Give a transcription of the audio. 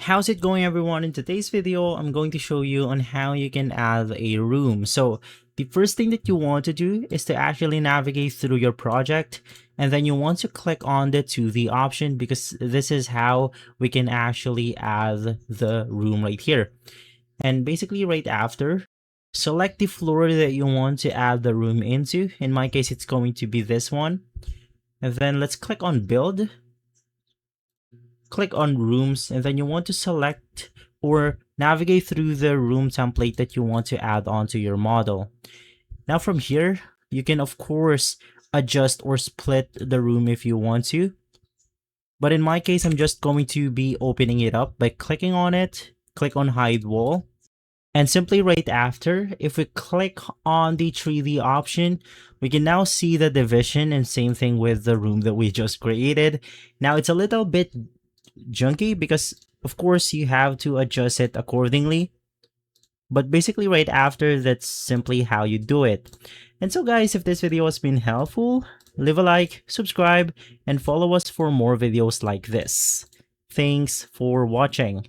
How's it going, everyone? In today's video, I'm going to show you on how you can add a room. So the first thing that you want to do is to actually navigate through your project, and then you want to click on the to the option, because this is how we can actually add the room right here. And basically right after, select the floor that you want to add the room into. In my case, it's going to be this one. And then let's click on build. Click on rooms, and then you want to select or navigate through the room template that you want to add onto your model. Now from here, you can of course adjust or split the room if you want to. But in my case, I'm just going to be opening it up by clicking on it, click on hide wall. And simply right after, if we click on the 3D option, we can now see the division, and same thing with the room that we just created. Now it's a little bit junky because of course you have to adjust it accordingly, but basically right after, that's simply how you do it. And so guys, if this video has been helpful, leave a like, subscribe, and follow us for more videos like this. Thanks for watching.